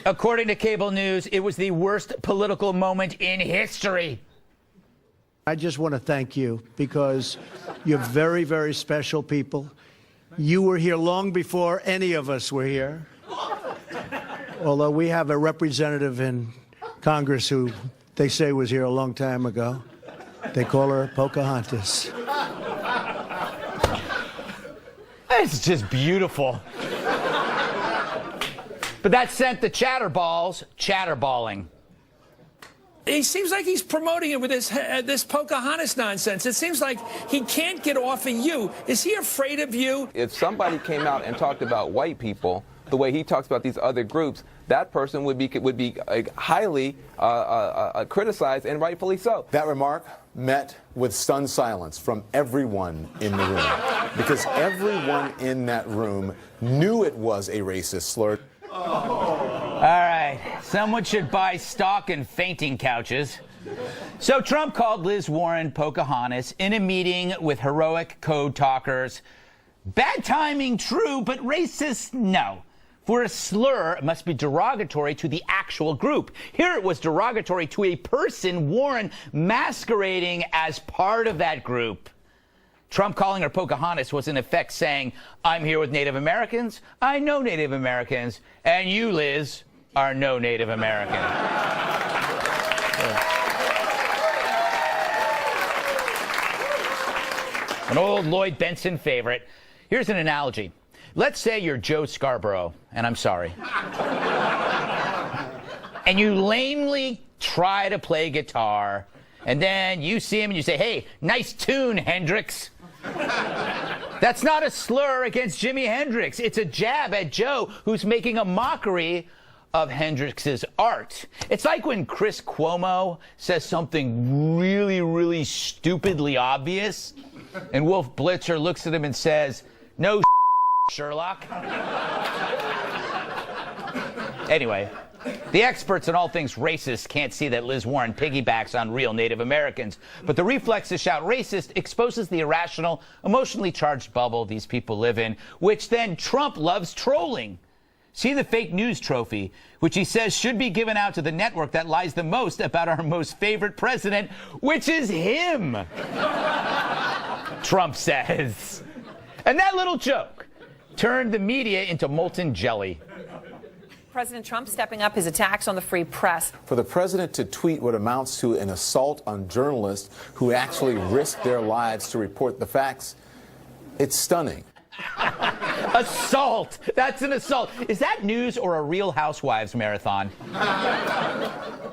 According to cable news, it was the worst political moment in history. I just want to thank you because you're very, very special people. You were here long before any of us were here. Although we have a representative in Congress who they say was here a long time ago. They call her Pocahontas. It's just beautiful. But that sent the chatterballs chatterballing. He seems like he's promoting it with this Pocahontas nonsense. It seems like he can't get off of you. Is he afraid of you? If somebody came out and talked about white people the way he talks about these other groups, that person would be highly criticized, and rightfully so. That remark met with stunned silence from everyone in the room, because everyone in that room knew it was a racist slur. All right, someone should buy stock in fainting couches. So Trump called Liz Warren Pocahontas in a meeting with heroic code talkers. Bad timing, true, but racist, no. For a slur, it must be derogatory to the actual group. Here it was derogatory to a person, Warren, masquerading as part of that group. Trump calling her Pocahontas was in effect saying, I'm here with Native Americans, I know Native Americans, and you, Liz, are no Native American. An old Lloyd Benson favorite. Here's an analogy. Let's say you're Joe Scarborough, and I'm sorry. And you lamely try to play guitar, and then you see him and you say, hey, nice tune, Hendrix. That's not a slur against Jimi Hendrix. It's a jab at Joe, who's making a mockery of Hendrix's art. It's like when Chris Cuomo says something really, really stupidly obvious, and Wolf Blitzer looks at him and says, no Sherlock. Anyway, the experts on all things racist can't see that Liz Warren piggybacks on real Native Americans. But the reflex to shout racist exposes the irrational, emotionally charged bubble these people live in, which then Trump loves trolling. See the fake news trophy, which he says should be given out to the network that lies the most about our most favorite president, which is him, Trump says. And that little joke turned the media into molten jelly. President Trump stepping up his attacks on the free press. For the president to tweet what amounts to an assault on journalists who actually risk their lives to report the facts, it's stunning. Assault! That's an assault. Is that news or a Real Housewives marathon?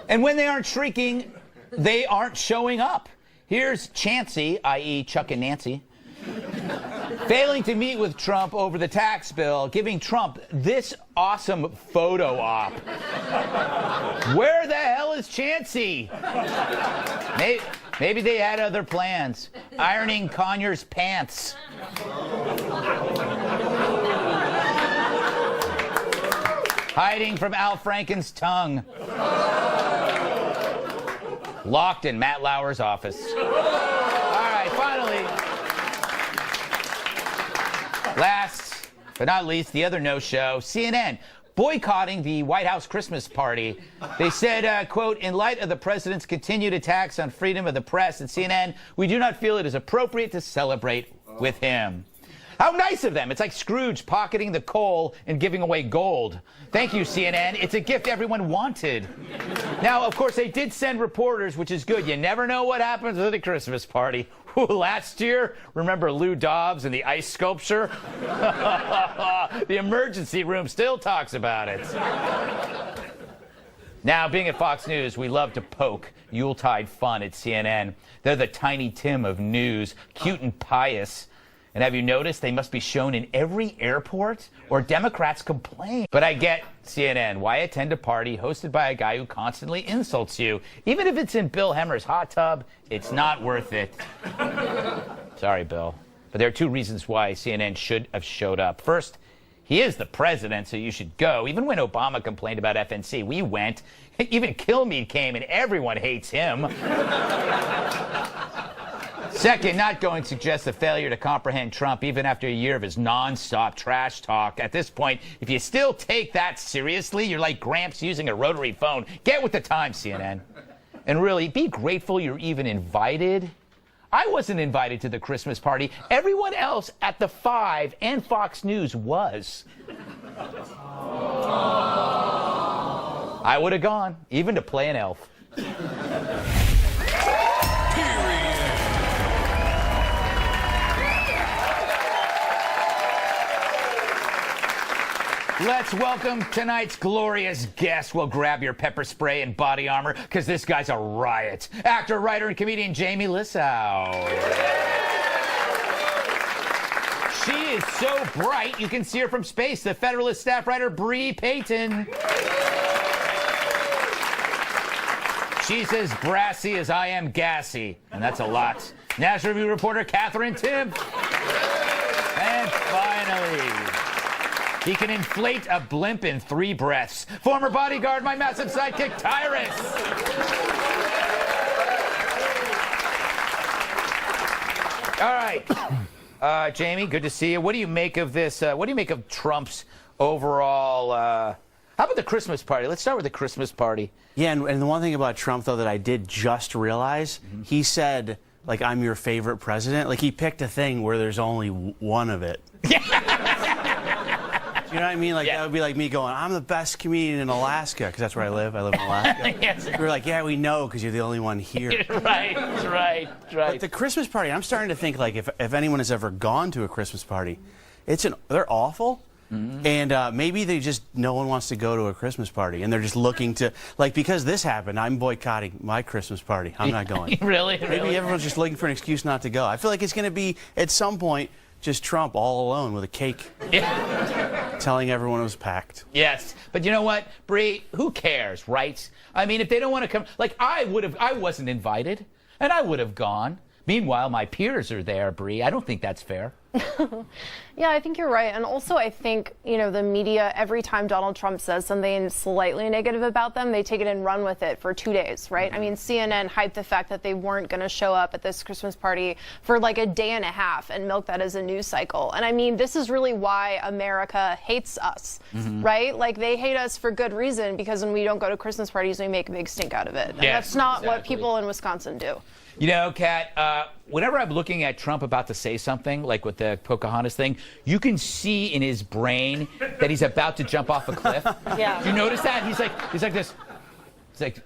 And when they aren't shrieking, they aren't showing up. Here's Chancey, i.e. Chuck and Nancy, failing to meet with Trump over the tax bill, giving Trump this awesome photo op. Where the hell is Chancey? Maybe they had other plans. Ironing Conyers' pants. Hiding from Al Franken's tongue. Locked in Matt Lauer's office. All right, finally. Last but not least, the other no-show, CNN, boycotting the White House Christmas party. They said, quote, in light of the president's continued attacks on freedom of the press at CNN, we do not feel it is appropriate to celebrate with him. How nice of them. It's like Scrooge pocketing the coal and giving away gold. Thank you, CNN. It's a gift everyone wanted. Now, of course, they did send reporters, which is good. You never know what happens at a Christmas party. Last year, remember Lou Dobbs and the ice sculpture? The emergency room still talks about it. Now, being at Fox News, we love to poke Yuletide fun at CNN. They're the Tiny Tim of news, cute and pious. And have you noticed they must be shown in every airport or Democrats complain? But I get CNN. Why attend a party hosted by a guy who constantly insults you? Even if it's in Bill Hemmer's hot tub, it's not worth it. Sorry, Bill. But there are two reasons why CNN should have showed up. First, he is the president, so you should go. Even when Obama complained about FNC, we went. Even Kilmeade came, and everyone hates him. Second, not going suggests a failure to comprehend Trump even after a year of his nonstop trash talk. At this point, if you still take that seriously, you're like Gramps using a rotary phone. Get with the times, CNN. And really, be grateful you're even invited. I wasn't invited to the Christmas party. Everyone else at the 5 and Fox News was. I would have gone, even to play an elf. Let's welcome tonight's glorious guest. Well, grab your pepper spray and body armor, because this guy's a riot. Actor, writer, and comedian Jamie Lissow. She is so bright, you can see her from space. The Federalist staff writer, Bree Payton. She's as brassy as I am gassy, and that's a lot. National Review reporter, Catherine Tim. And finally, he can inflate a blimp in 3 breaths. Former bodyguard, my massive sidekick, Tyrus. All right. Jamie, good to see you. What do you make of this? What do you make of Trump's overall... how about the Christmas party? Let's start with the Christmas party. Yeah, and the one thing about Trump, though, that I did just realize, he said, like, I'm your favorite president. Like, he picked a thing where there's only one of it. You know what I mean? Like, that would be like me going, I'm the best comedian in Alaska, because that's where I live. I live in Alaska. Yes. We're like, yeah, we know, because you're the only one here. Right. But the Christmas party, I'm starting to think, like, if anyone has ever gone to a Christmas party, they're awful. Mm-hmm. And maybe no one wants to go to a Christmas party, and they're just looking to, like, because this happened, I'm boycotting my Christmas party. I'm not going. Really? Maybe everyone's just looking for an excuse not to go. I feel like it's going to be, at some point, just Trump all alone with a cake. Telling everyone it was packed. Yes, but you know what, Bree? Who cares, right? I mean, if they don't want to come, like I wasn't invited, and I would have gone. Meanwhile, my peers are there, Bree. I don't think that's fair. Yeah, I think you're right. And also, I think, the media, every time Donald Trump says something slightly negative about them, they take it and run with it for 2 days, right? I mean, CNN hyped the fact that they weren't going to show up at this Christmas party for like a day and a half and milk that as a news cycle. And I mean, this is really why America hates us, right? Like, they hate us for good reason, because when we don't go to Christmas parties, we make a big stink out of it. And that's not what people in Wisconsin do. You know, Kat, whenever I'm looking at Trump about to say something, like with the Pocahontas thing, you can see in his brain that he's about to jump off a cliff. Yeah. Do you notice that? He's like this. He's like,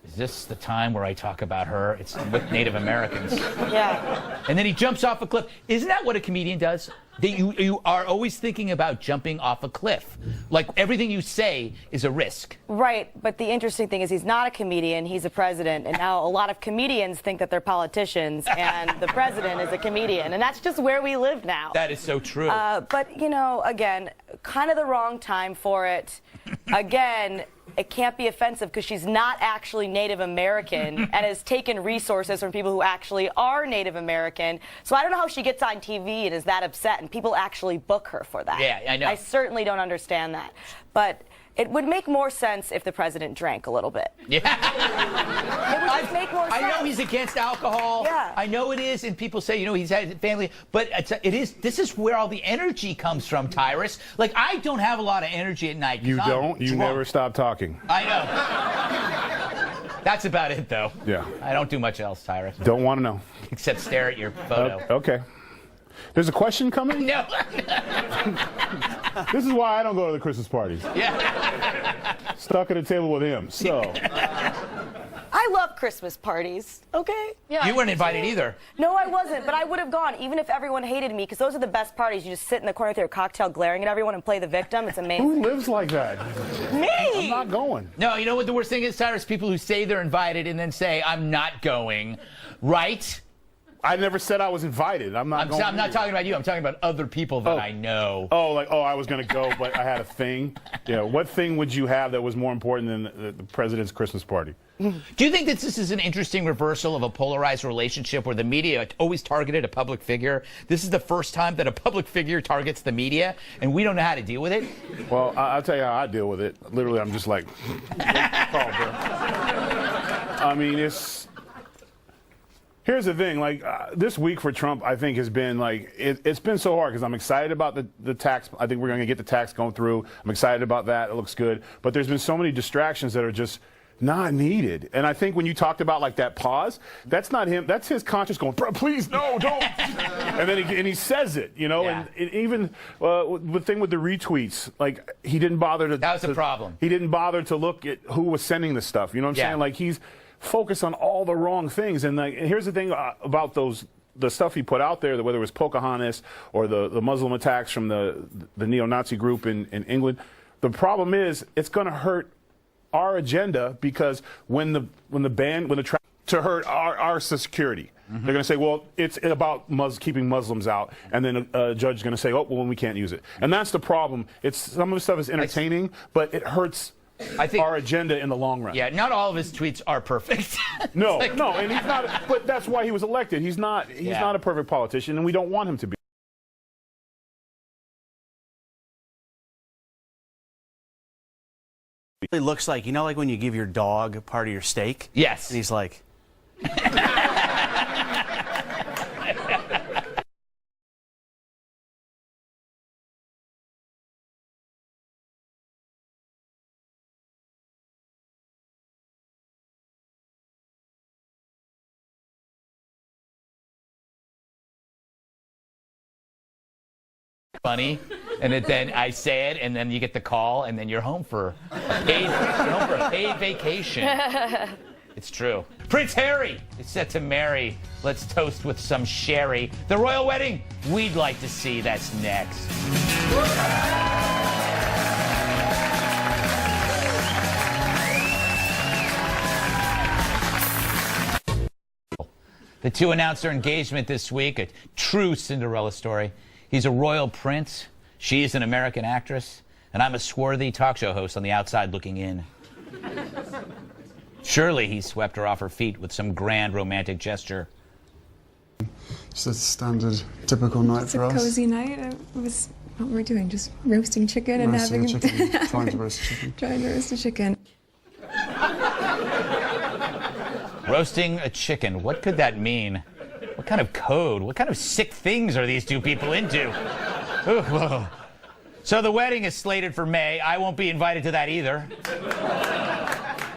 is this the time where I talk about her? It's with Native Americans. Yeah. And then he jumps off a cliff. Isn't that what a comedian does? That you are always thinking about jumping off a cliff. Like, everything you say is a risk. Right, but the interesting thing is he's not a comedian, he's a president, and now a lot of comedians think that they're politicians, and the president is a comedian, and that's just where we live now. That is so true. But, again, kind of the wrong time for it. Again, it can't be offensive because she's not actually Native American and has taken resources from people who actually are Native American. So I don't know how she gets on TV and is that upset and people actually book her for that. Yeah, I know. I certainly don't understand that. But it would make more sense if the president drank a little bit. Yeah. It would just make more sense. I know he's against alcohol. Yeah. I know it is, and people say, he's had family, but this is where all the energy comes from, Tyrus. Like, I don't have a lot of energy at night. You don't? You never stop talking. I know. That's about it, though. Yeah. I don't do much else, Tyrus. Don't want to know. Except stare at your photo. Okay. There's a question coming? No. This is why I don't go to the Christmas parties. Yeah. Stuck at a table with him. So. I love Christmas parties, okay? Yeah, You weren't invited either. No, I wasn't, but I would have gone, even if everyone hated me, because those are the best parties. You just sit in the corner with your cocktail glaring at everyone and play the victim. It's amazing. Who lives like that? Me! I'm not going. No, you know what the worst thing is, Tyrus? People who say they're invited and then say, I'm not going, right? I never said I was invited. I'm not going. I'm not talking about you. I'm talking about other people that I know. I was going to go, but I had a thing. Yeah, what thing would you have that was more important than the president's Christmas party? Do you think that this is an interesting reversal of a polarized relationship where the media always targeted a public figure? This is the first time that a public figure targets the media, and we don't know how to deal with it? Well, I'll tell you how I deal with it. Literally, I'm just like, call, bro. I mean, Here's the thing, like this week for Trump, I think has been like it's been so hard because I'm excited about the tax. I think we're going to get the tax going through. I'm excited about that. It looks good. But there's been so many distractions that are just not needed. And I think when you talked about like that pause, that's not him. That's his conscience going, bro, please, no, don't. And then he says it, you know. Yeah. And even the thing with the retweets, like he didn't bother to. That was the problem. He didn't bother to look at who was sending the stuff. You know what I'm saying? Like he's focused on all the wrong things. And like, here's the thing about the stuff he put out there, whether it was Pocahontas or the Muslim attacks from the neo-Nazi group in England. The problem is it's going to hurt our agenda because when the to hurt our security. They're going to say, well, it's about keeping Muslims out, and then a judge is going to say, oh, well, we can't use it. And that's the problem. Some of the stuff is entertaining, but it hurts our agenda in the long run. Yeah, not all of his tweets are perfect. No, and he's not. But that's why he was elected. He's not a perfect politician, and we don't want him to be. It looks like, you know, like when you give your dog part of your steak? Yes. And he's like... funny, and then I say it, and then you get the call, and then you're home for a paid vacation. It's true. Prince Harry is set to marry. Let's toast with some sherry. The royal wedding we'd like to see. That's next. The two announced their engagement this week, a true Cinderella story. He's a royal prince, she is an American actress, and I'm a swarthy talk show host on the outside looking in. Surely he swept her off her feet with some grand romantic gesture. Just a standard, typical night for us. It's a cozy night. It was what we're doing, just roasting chicken and having trying to roast chicken. Trying to roast a chicken. Roasting a chicken, what could that mean? What kind of code? What kind of sick things are these two people into? Ooh, whoa. So the wedding is slated for May. I won't be invited to that either.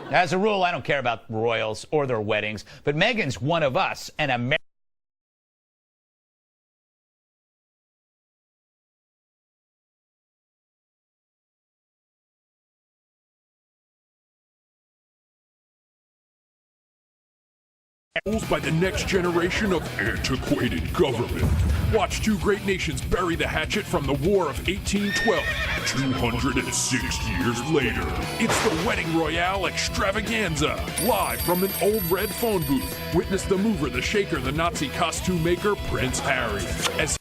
As a rule, I don't care about royals or their weddings, but Meghan's one of us, an American. By the next generation of antiquated government. Watch two great nations bury the hatchet from the War of 1812, 206 years later. It's the Wedding Royale Extravaganza, live from an old red phone booth. Witness the mover, the shaker, the Nazi costume maker, Prince Harry, as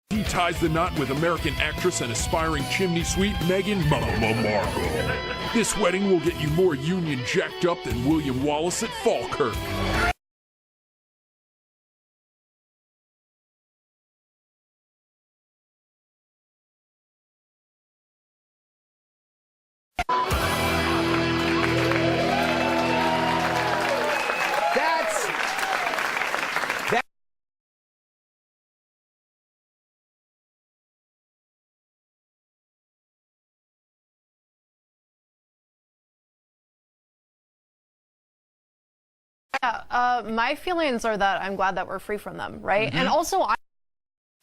he ties the knot with American actress and aspiring chimney sweep Meghan Markle. This wedding will get you more Union jacked up than William Wallace at Falkirk. Yeah, my feelings are that I'm glad that we're free from them, right? Mm-hmm. And also,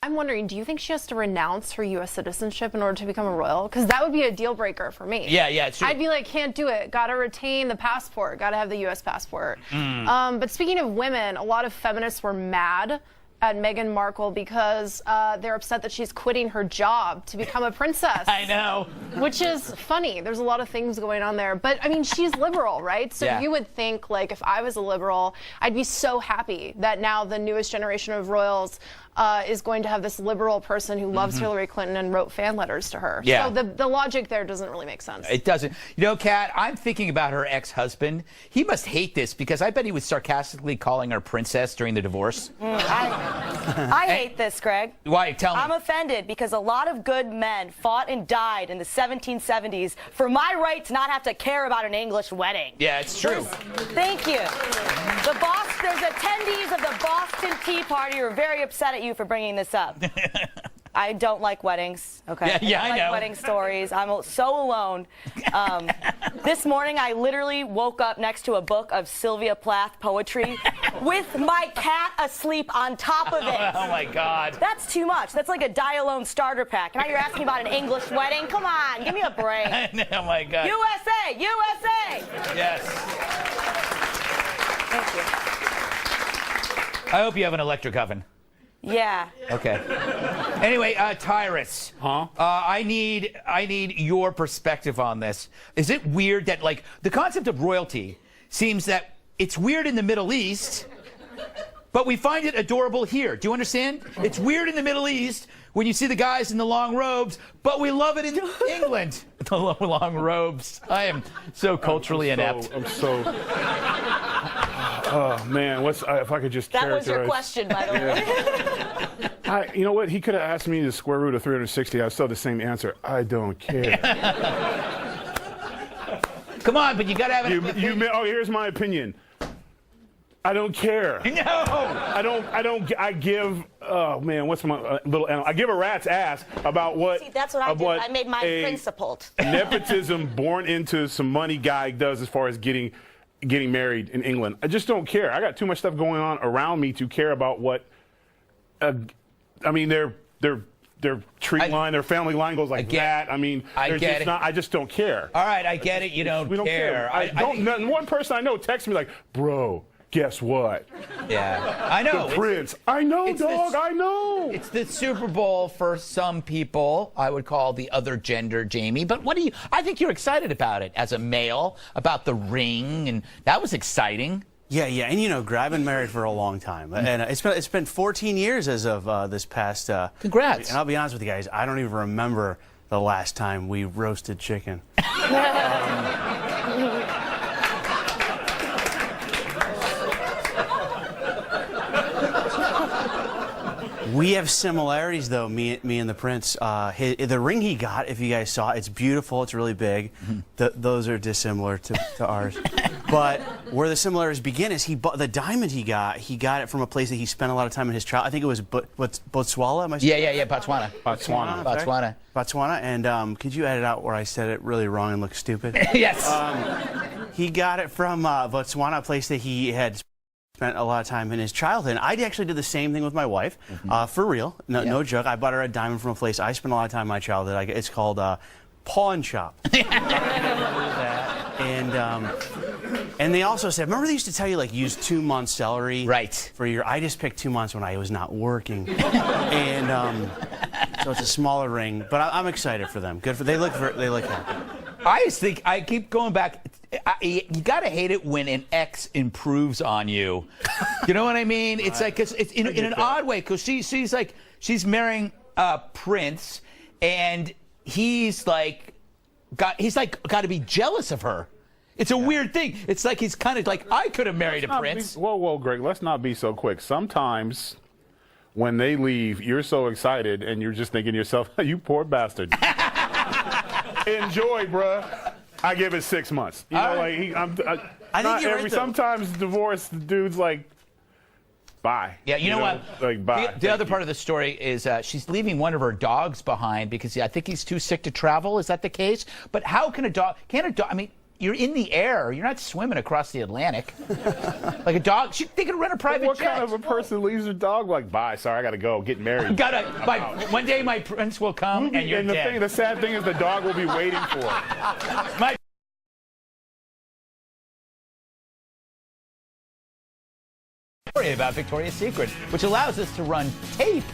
I'm wondering, do you think she has to renounce her U.S. citizenship in order to become a royal? Because that would be a deal breaker for me. Yeah, it's true. I'd be like, can't do it. Got to retain the passport. Got to have the U.S. passport. But speaking of women, a lot of feminists were mad at Meghan Markle because they're upset that she's quitting her job to become a princess. I know. Which is funny. There's a lot of things going on there. But, I mean, she's liberal, right? So you would think, like, if I was a liberal, I'd be so happy that now the newest generation of royals is going to have this liberal person who loves Hillary Clinton and wrote fan letters to her. Yeah. So the logic there doesn't really make sense. It doesn't. You know, Kat, I'm thinking about her ex-husband. He must hate this because I bet he was sarcastically calling her princess during the divorce. I hate this, Greg. Why? Tell me. I'm offended because a lot of good men fought and died in the 1770s for my right to not have to care about an English wedding. Yeah, it's true. Thank you. There's attendees of the Boston Tea Party who are very upset at you for bringing this up. I don't like weddings. Okay. Yeah, I don't like wedding stories. I'm so alone. This morning, I literally woke up next to a book of Sylvia Plath poetry with my cat asleep on top of it. Oh my God. That's too much. That's like a die alone starter pack. Now you're asking about an English wedding? Come on, give me a break. Oh my God. USA, USA. Yes. Thank you. I hope you have an electric oven. Yeah. Okay. Anyway, Tyrus. Huh? I need your perspective on this. Is it weird that, like, the concept of royalty seems that it's weird in the Middle East, but we find it adorable here. Do you understand? It's weird in the Middle East when you see the guys in the long robes, but we love it in England. The long robes. I am so culturally inept. Oh man, if I could just That was your characterize- question, by the way. You know what? He could have asked me the square root of 360. I still have the same answer. I don't care. Come on, but you gotta have an Oh, here's my opinion. I don't care. No. I give. Oh man, what's my little? I give a rat's ass about what. See, that's what I did. I made mine principled. Nepotism born into some money guy does as far as getting married in England. I just don't care. I got too much stuff going on around me to care about what. I mean, their tree line, their family line goes like that. I mean, I just don't care. All right, I get it. You don't We don't care. One person I know texts me like, bro, guess what? Yeah, I know. The prince. I know, dog. I know. It's the Super Bowl for some people. I would call the other gender, Jamie. But I think you're excited about it as a male, about the ring, and that was exciting. Yeah, and you know, Greg, I've been married for a long time, and it's been 14 years as of this past. Congrats! And I'll be honest with you guys, I don't even remember the last time we roasted chicken. We have similarities, though, me and the prince. The ring he got, if you guys saw, it's beautiful. It's really big. Those are dissimilar to ours. But where the similarities begin is the diamond he got it from a place that he spent a lot of time in his childhood. I think it was Botswana. Yeah, Botswana. Botswana. And could you edit out where I said it really wrong and looked stupid? Yes. He got it from Botswana, a place that he had spent a lot of time in his childhood. And I actually did the same thing with my wife, for real. No joke. I bought her a diamond from a place I spent a lot of time in my childhood. It's called Pawn Shop. And they also said, remember they used to tell you, like, use 2 months salary for your. I just picked 2 months when I was not working, and so it's a smaller ring. But I'm excited for them. They look happy. I just think I keep going back. You gotta hate it when an ex improves on you. You know what I mean? It's like it's in an odd way because she's marrying Prince, and he's got to be jealous of her. It's a weird thing. It's like he's kind of like, I could have married a prince. Whoa, Greg, let's not be so quick. Sometimes when they leave, you're so excited and you're just thinking to yourself, you poor bastard. Enjoy, bruh. I give it 6 months. You know, I think you're right, though. Sometimes divorced dudes like, bye. Yeah, you know what? Like, bye. The other part of the story is she's leaving one of her dogs behind because I think he's too sick to travel. Is that the case? But how can a dog? I mean, you're in the air. You're not swimming across the Atlantic. Like a dog, they could rent a private jet. What kind of a person leaves their dog like, bye, sorry, I got to go, get married. One day my prince will come and you're dead. The sad thing is the dog will be waiting for it. Story about Victoria's Secret, which allows us to run tape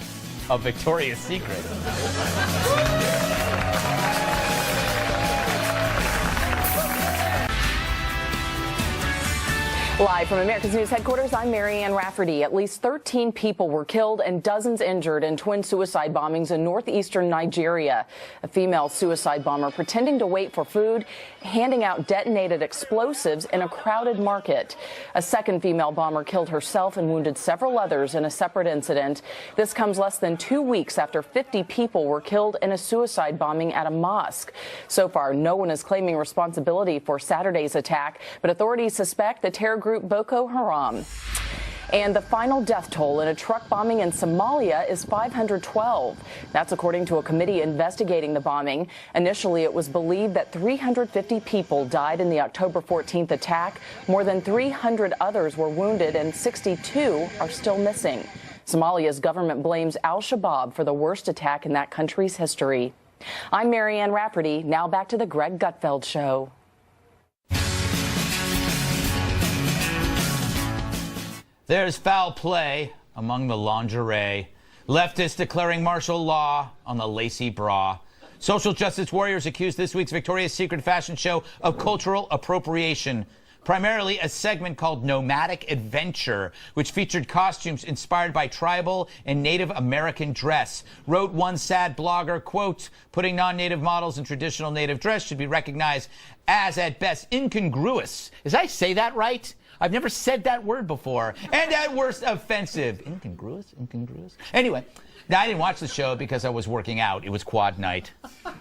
of Victoria's Secret. Live from America's News headquarters, I'm Marianne Rafferty. At least 13 people were killed and dozens injured in twin suicide bombings in northeastern Nigeria. A female suicide bomber pretending to wait for food, handing out detonated explosives in a crowded market. A second female bomber killed herself and wounded several others in a separate incident. This comes less than 2 weeks after 50 people were killed in a suicide bombing at a mosque. So far, no one is claiming responsibility for Saturday's attack, but authorities suspect the terror group Boko Haram. And the final death toll in a truck bombing in Somalia is 512. That's according to a committee investigating the bombing. Initially, it was believed that 350 people died in the October 14th attack. More than 300 others were wounded and 62 are still missing. Somalia's government blames al-Shabaab for the worst attack in that country's history. I'm Marianne Rafferty. Now back to the Greg Gutfeld Show. There's foul play among the lingerie. Leftists declaring martial law on the lacy bra. Social justice warriors accuse this week's Victoria's Secret fashion show of cultural appropriation. Primarily a segment called Nomadic Adventure, which featured costumes inspired by tribal and Native American dress. Wrote one sad blogger, quote, putting non-Native models in traditional Native dress should be recognized as, at best, incongruous. Did I say that right? I've never said that word before. And at worst, offensive. Incongruous? Incongruous? Anyway, now I didn't watch the show because I was working out. It was quad night. But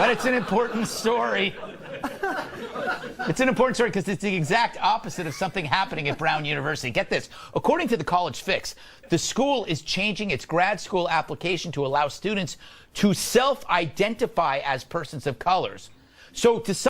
it's an important story. It's an important story because it's the exact opposite of something happening at Brown University. Get this. According to the College Fix, the school is changing its grad school application to allow students to self-identify as persons of colors. So to some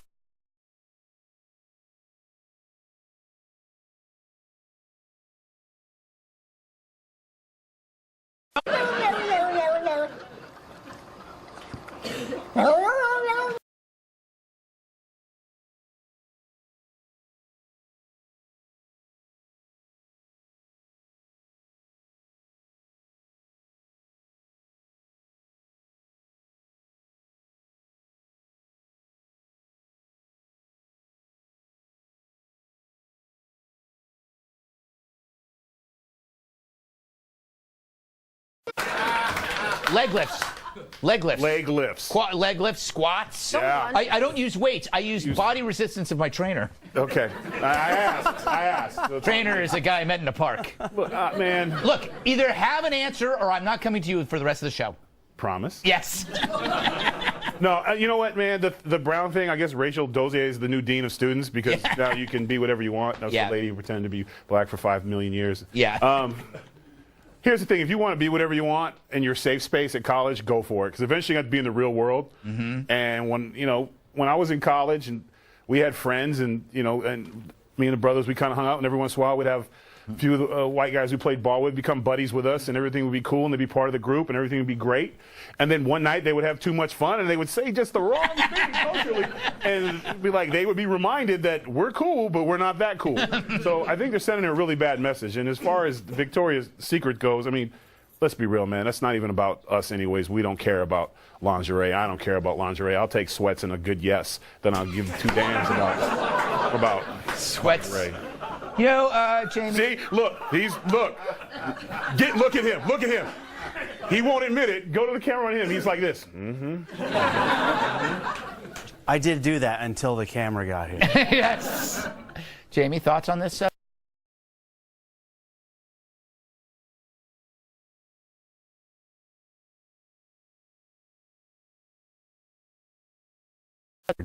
leg lifts. Leg lifts. Leg lifts. Leg lifts, squats. Yeah. I don't use weights. I use body resistance of my trainer. Okay. I asked. Trainer is a guy I met in a park. Look, man. Look, either have an answer or I'm not coming to you for the rest of the show. Promise? Yes. No, you know what, man? The Brown thing, I guess Rachel Dozier is the new dean of students because now you can be whatever you want. That's the lady who pretended to be black for 5 million years. Yeah. Here's the thing. If you want to be whatever you want in your safe space at college, go for it. Because eventually you have to be in the real world. Mm-hmm. And when I was in college and we had friends and me and the brothers, we kind of hung out. And every once in a while we'd have a few of the white guys we played ball with become buddies with us. And everything would be cool. And they'd be part of the group. And everything would be great. And then one night they would have too much fun. And they would say just the wrong thing culturally. And they would be reminded that we're cool, but we're not that cool. So I think they're sending a really bad message. And as far as Victoria's Secret goes, I mean, let's be real, man. That's not even about us anyways. We don't care about lingerie. I don't care about lingerie. I'll take sweats and a good yes. Then I'll give 2 damns about sweats. Lingerie. You know, Jamie. See, look at him. Look at him. He won't admit it. Go to the camera on him. He's like this. Mm-hmm. I did do that until the camera got here. Yes. Jamie, thoughts on this?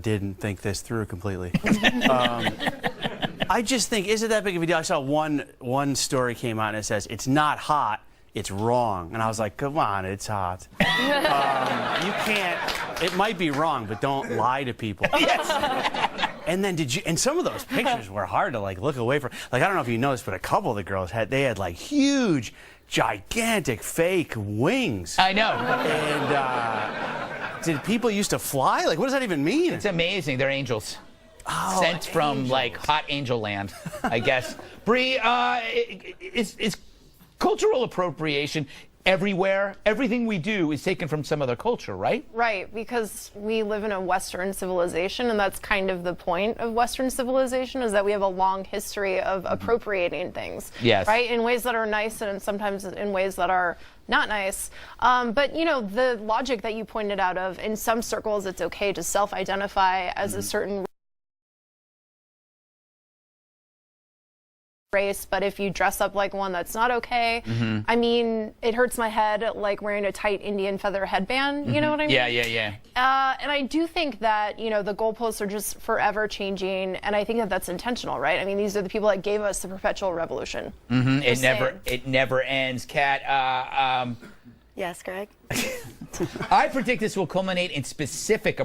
Didn't think this through completely. I just think, is it that big of a deal? I saw one story came out and it says, it's not hot, it's wrong. And I was like, come on, it's hot. You can't, it might be wrong, but don't lie to people. Yes. And then and some of those pictures were hard to look away from. I don't know if you noticed, but a couple of the girls had huge, gigantic fake wings. I know. And did people used to fly? What does that even mean? It's amazing. They're angels. Oh, sent from hot angel land, I guess. Bree, is cultural appropriation everywhere. Everything we do is taken from some other culture, right? Right, because we live in a Western civilization, and that's kind of the point of Western civilization, is that we have a long history of appropriating things. Yes. Right, in ways that are nice and sometimes in ways that are not nice. But, you know, the logic that you pointed out of, in some circles, it's okay to self-identify as a certain race, but if you dress up like one, that's not okay. I mean, it hurts my head like wearing a tight Indian feather headband. You know what I mean? Yeah. And I do think that, you know, the goalposts are just forever changing, and I think that that's intentional, right? I mean, these are the people that gave us the perpetual revolution. It never ends, Kat. Yes, Greg? I predict this will culminate in specific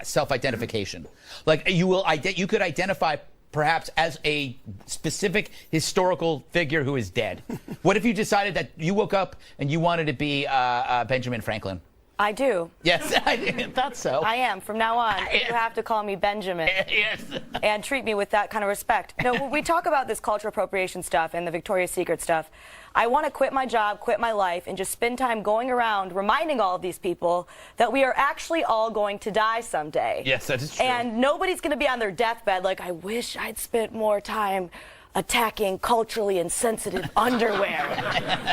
self-identification. Like you could identify perhaps as a specific historical figure who is dead. What if you decided that you woke up and you wanted to be Benjamin Franklin? I do. Yes, I thought so. I am. From now on, you have to call me Benjamin. Yes. And treat me with that kind of respect. No, when we talk about this cultural appropriation stuff and the Victoria's Secret stuff, I want to quit my job, quit my life, and just spend time going around reminding all of these people that we are actually all going to die someday. Yes, that is true. And nobody's going to be on their deathbed like, I wish I'd spent more time attacking culturally insensitive underwear.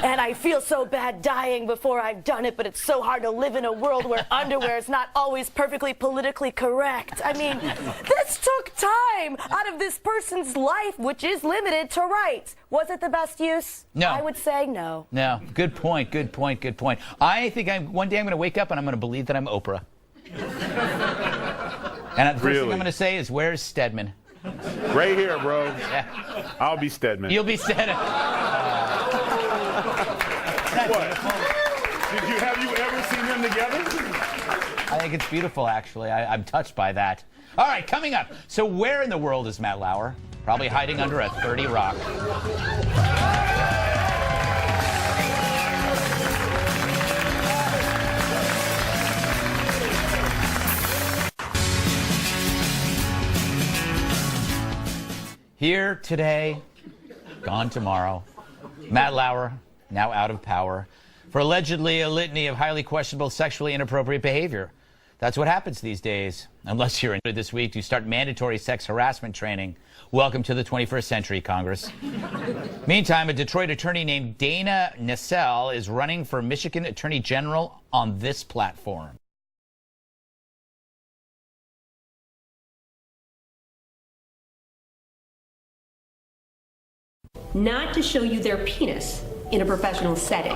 And I feel so bad dying before I've done it, but it's so hard to live in a world where underwear is not always perfectly politically correct. I mean, this took time out of this person's life, which is limited, to write. Was it the best use? No. I would say no. No. Good point. I think one day I'm going to wake up and I'm going to believe that I'm Oprah. And the first thing I'm going to say is, where's Stedman? Right here, bro. Yeah. I'll be Stedman. You'll be Stedman. What? Have you ever seen them together? I think it's beautiful, actually. I'm touched by that. All right, coming up. So where in the world is Matt Lauer? Probably hiding under a 30 Rock. Here today, gone tomorrow. Matt Lauer, now out of power, for allegedly a litany of highly questionable sexually inappropriate behavior. That's what happens these days, unless you're invited this week to start mandatory sex harassment training. Welcome to the 21st century, Congress. Meantime, a Detroit attorney named Dana Nessel is running for Michigan Attorney General on this platform. Not to show you their penis in a professional setting.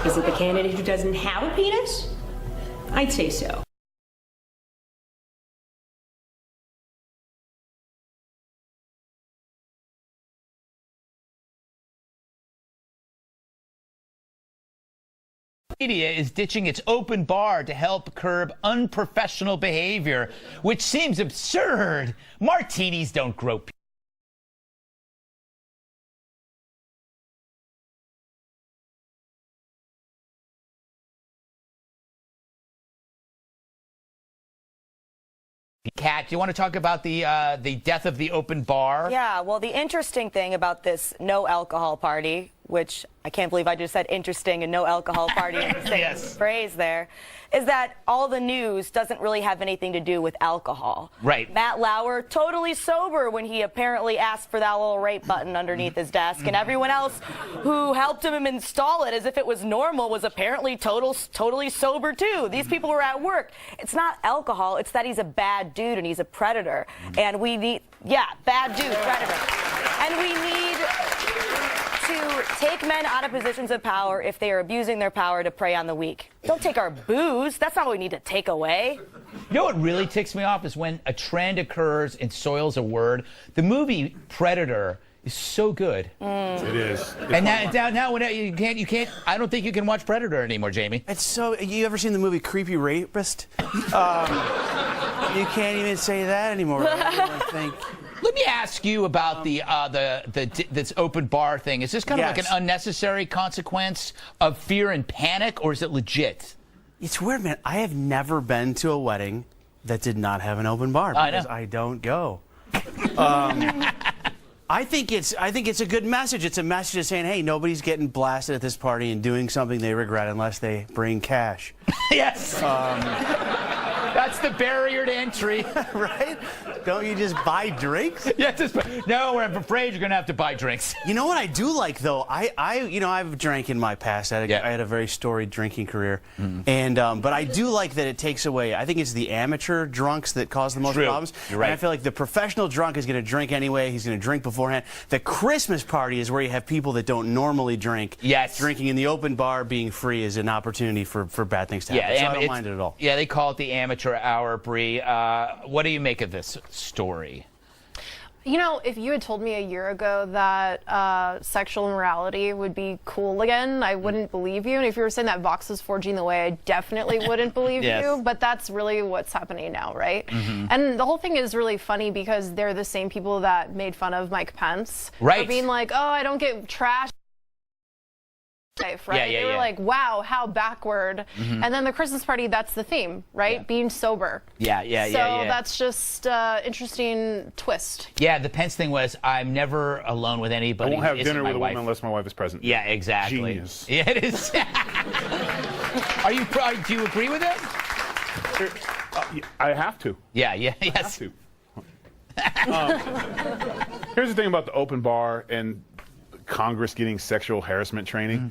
Is it the candidate who doesn't have a penis? I'd say so. Media is ditching its open bar to help curb unprofessional behavior, which seems absurd. Martinis don't grow Kat, do you want to talk about the death of the open bar? Yeah, well, the interesting thing about this no alcohol party, which I can't believe I just said interesting and no alcohol party in the same phrase there, is that all the news doesn't really have anything to do with alcohol. Right. Matt Lauer, totally sober when he apparently asked for that little rape button underneath his desk, and everyone else who helped him install it as if it was normal was apparently totally sober too. These people were at work. It's not alcohol, it's that he's a bad dude and he's a predator. And we need, bad dude, predator. And we need to take men out of positions of power if they are abusing their power to prey on the weak. Don't take our booze. That's not what we need to take away. You know what really ticks me off is when a trend occurs and soils a word. The movie Predator is so good. It is. And now you can't. I don't think you can watch Predator anymore, Jamie. It's so. You ever seen the movie Creepy Rapist? You can't even say that anymore. I think. Let me ask you about this open bar thing. Is this kind of like an unnecessary consequence of fear and panic, or is it legit? It's weird, man. I have never been to a wedding that did not have an open bar because I don't go. I think it's a good message. It's a message of saying, hey, nobody's getting blasted at this party and doing something they regret unless they bring cash. Yes. That's the barrier to entry. Right? Don't you just buy drinks? Yeah, no, I'm afraid you're going to have to buy drinks. You know what I do like, though? I've drank in my past. I had a very storied drinking career. And but I do like that it takes away, I think it's the amateur drunks that cause the most problems. You're right. And I feel like the professional drunk is going to drink anyway. He's going to drink beforehand. The Christmas party is where you have people that don't normally drink. Yes. Drinking in the open bar, being free, is an opportunity for bad things to happen. So I don't mind it at all. Yeah, they call it the amateur hour, Bree. What do you make of this story? You know, if you had told me a year ago that sexual immorality would be cool again, I wouldn't believe you. And if you were saying that Vox was forging the way, I definitely wouldn't believe you. But that's really what's happening now, right? And the whole thing is really funny because they're the same people that made fun of Mike Pence. Right. For being like, oh, I don't get trashed. Life, right? They were like, wow, how backward. And then the Christmas party, that's the theme, right? Being sober. So that's just interesting twist. Yeah, the Pence thing was, I'm never alone with anybody. I won't have who dinner isn't my with a wife. woman unless my wife is present. Yeah, exactly. Genius. Yeah, it is. Do you agree with it? I have to. Yeah, yes. I have to. Here's the thing about the open bar and Congress getting sexual harassment training.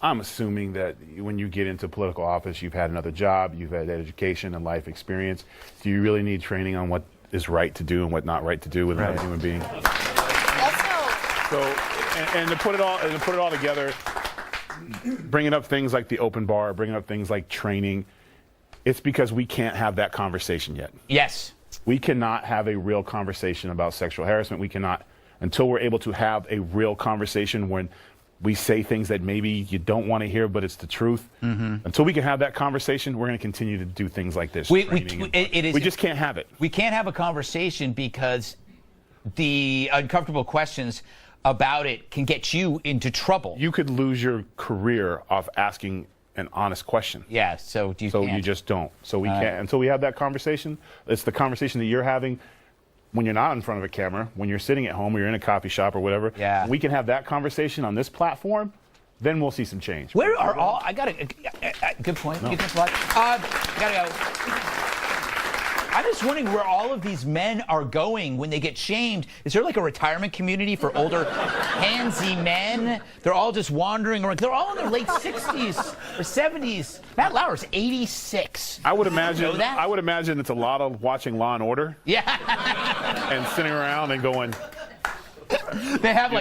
I'm assuming that when you get into political office, you've had another job, you've had education and life experience. Do you really need training on what is right to do and what not right to do with another human being? So, and to put it all together, bringing up things like the open bar, bringing up things like training, it's because we can't have that conversation yet. Yes. We cannot have a real conversation about sexual harassment. We cannot, until we're able to have a real conversation when we say things that maybe you don't want to hear, but it's the truth. Until we can have that conversation, we're going to continue to do things like this. We just can't have it. We can't have a conversation because the uncomfortable questions about it can get you into trouble. You could lose your career off asking an honest question. Yeah, so you just don't. So we can't, until we have that conversation. It's the conversation that you're having when you're not in front of a camera, when you're sitting at home or you're in a coffee shop or whatever. Yeah. We can have that conversation on this platform, then we'll see some change. Where are all, I got a good point. No. Gotta go. I'm just wondering where all of these men are going when they get shamed. Is there like a retirement community for older handsy men? They're all just wandering around. They're all in their late 60s or 70s. Matt Lauer's 86. I would imagine. Know that? I would imagine it's a lot of watching Law and Order. Yeah. And sitting around and going. They have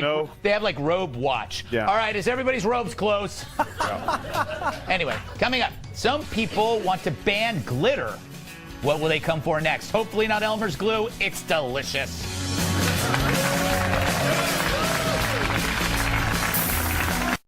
like robe watch. Yeah. All right, is everybody's robes closed? Anyway, coming up, some people want to ban glitter. What will they come for next? Hopefully not Elmer's glue. It's delicious.